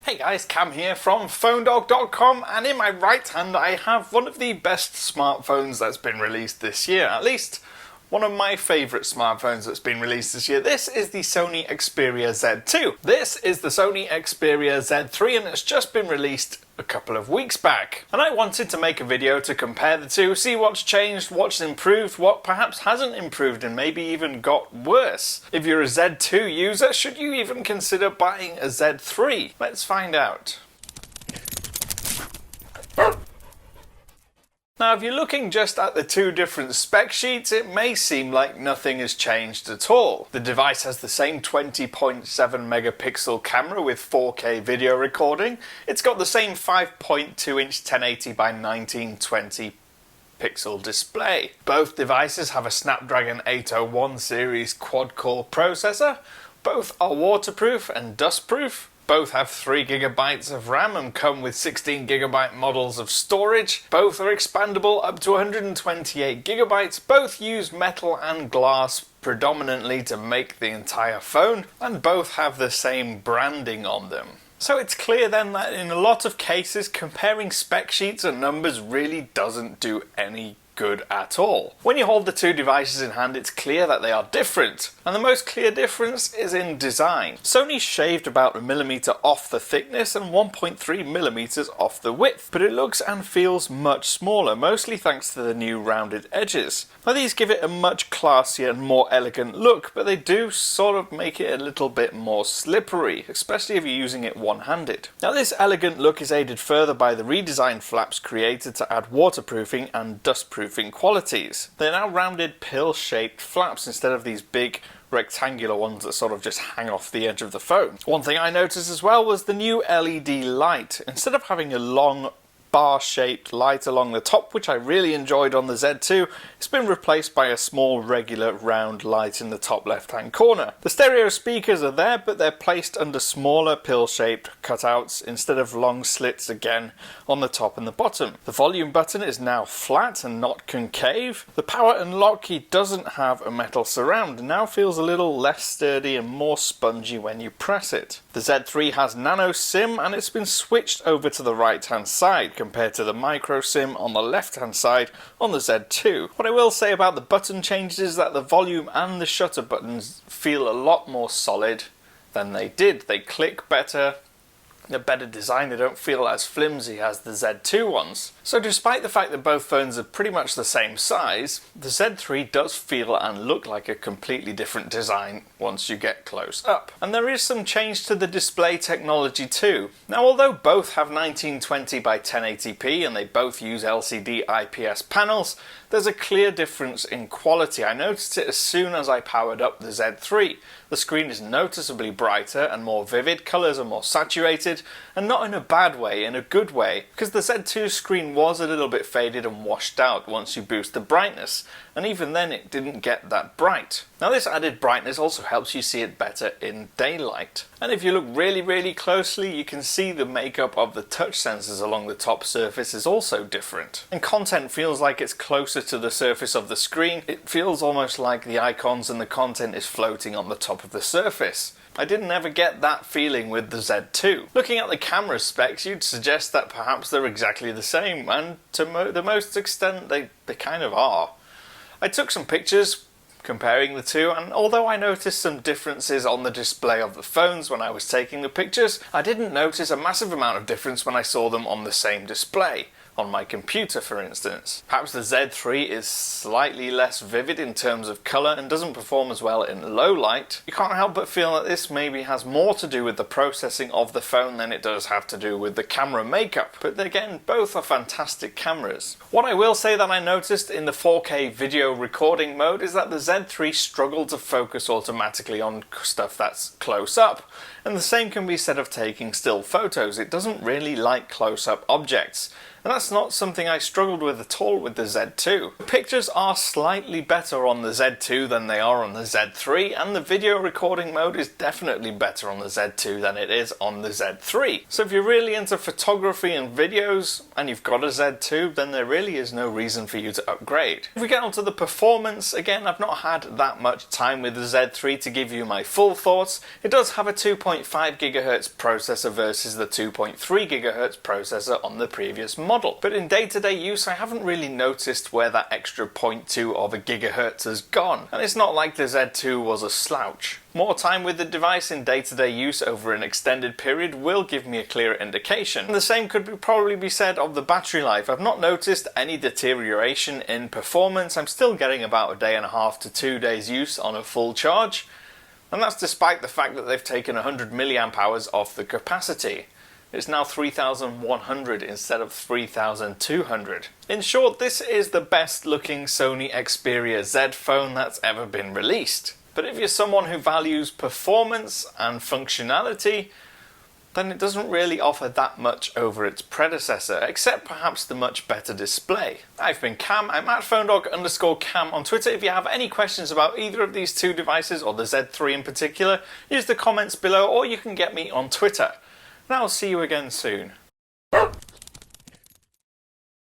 Hey guys, Cam here from PhoneDog.com, and in my right hand I have one of the best smartphones that's been released this year. At least one of my favourite smartphones that's been released this year. This is the Sony Xperia Z2. This is the Sony Xperia Z3 and it's just been released a couple of weeks back. And I wanted to make a video to compare the two, see what's changed, what's improved, what perhaps hasn't improved and maybe even got worse. If you're a Z2 user, should you even consider buying a Z3? Let's find out. Now, if you're looking just at the two different spec sheets, it may seem like nothing has changed at all. The device has the same 20.7 megapixel camera with 4K video recording. It's got the same 5.2 inch 1080 by 1920 pixel display. Both devices have a Snapdragon 801 series quad-core processor. Both are waterproof and dustproof. Both have 3 GB of RAM and come with 16 GB models of storage. Both are expandable up to 128 GB. Both use metal and glass predominantly to make the entire phone, and both have the same branding on them. So it's clear then that in a lot of cases comparing spec sheets and numbers really doesn't do any good at all. When you hold the two devices in hand, it's clear that they are different, and the most clear difference is in design. Sony shaved about a millimeter off the thickness and 1.3 millimeters off the width, but it looks and feels much smaller, mostly thanks to the new rounded edges. Now these give it a much classier and more elegant look, but they do sort of make it a little bit more slippery, especially if you're using it one-handed. Now this elegant look is aided further by the redesigned flaps created to add waterproofing and dustproofing qualities. They're now rounded pill-shaped flaps instead of these big rectangular ones that sort of just hang off the edge of the phone. One thing I noticed as well was the new LED light. Instead of having a long bar-shaped light along the top, which I really enjoyed on the Z2, it's been replaced by a small regular round light in the top left-hand corner. The stereo speakers are there, but they're placed under smaller pill-shaped cutouts instead of long slits again on the top and the bottom. The volume button is now flat and not concave. The power and lock key doesn't have a metal surround and now feels a little less sturdy and more spongy when you press it. The Z3 has nano SIM and it's been switched over to the right-hand side compared to the micro SIM on the left-hand side on the Z2. What I will say about the button changes is that the volume and the shutter buttons feel a lot more solid than they did. They click better. A better design, they don't feel as flimsy as the Z2 ones. So despite the fact that both phones are pretty much the same size, the Z3 does feel and look like a completely different design once you get close up. And there is some change to the display technology too. Now although both have 1920 by 1080p and they both use LCD IPS panels, there's a clear difference in quality. I noticed it as soon as I powered up the Z3. The screen is noticeably brighter and more vivid, colours are more saturated, and not in a bad way, in a good way, because the Z2 screen was a little bit faded and washed out once you boost the brightness, and even then it didn't get that bright. Now this added brightness also helps you see it better in daylight. And if you look really closely, you can see the makeup of the touch sensors along the top surface is also different. And content feels like it's closer to the surface of the screen. It feels almost like the icons and the content is floating on the top of the surface. I didn't ever get that feeling with the Z2. Looking at the camera specs, you'd suggest that perhaps they're exactly the same, and to the most extent they kind of are. I took some pictures comparing the two, and although I noticed some differences on the display of the phones when I was taking the pictures, I didn't notice a massive amount of difference when I saw them on the same display. On my computer, for instance. Perhaps the Z3 is slightly less vivid in terms of colour and doesn't perform as well in low light. You can't help but feel that this maybe has more to do with the processing of the phone than it does have to do with the camera makeup. But again, both are fantastic cameras. What I will say that I noticed in the 4K video recording mode is that the Z3 struggled to focus automatically on stuff that's close up. And the same can be said of taking still photos. It doesn't really like close-up objects. And that's not something I struggled with at all with the Z2. The pictures are slightly better on the Z2 than they are on the Z3, and the video recording mode is definitely better on the Z2 than it is on the Z3. So if you're really into photography and videos, and you've got a Z2, then there really is no reason for you to upgrade. If we get onto the performance, again, I've not had that much time with the Z3 to give you my full thoughts. It does have a 2.0 1.5 GHz processor versus the 2.3 GHz processor on the previous model. But in day-to-day use, I haven't really noticed where that extra 0.2 of a gigahertz has gone, and it's not like the Z2 was a slouch. More time with the device in day-to-day use over an extended period will give me a clearer indication. And the same could probably be said of the battery life. I've not noticed any deterioration in performance. I'm still getting about a day and a half to 2 days use on a full charge, and that's despite the fact that they've taken 100 milliamp hours off the capacity. It's now 3,100 instead of 3,200. In short, this is the best looking Sony Xperia Z phone that's ever been released. But if you're someone who values performance and functionality, then it doesn't really offer that much over its predecessor, except perhaps the much better display. I've been Cam, I'm at PhoneDog_Cam on Twitter. If you have any questions about either of these two devices, or the Z3 in particular, use the comments below, or you can get me on Twitter. And I'll see you again soon.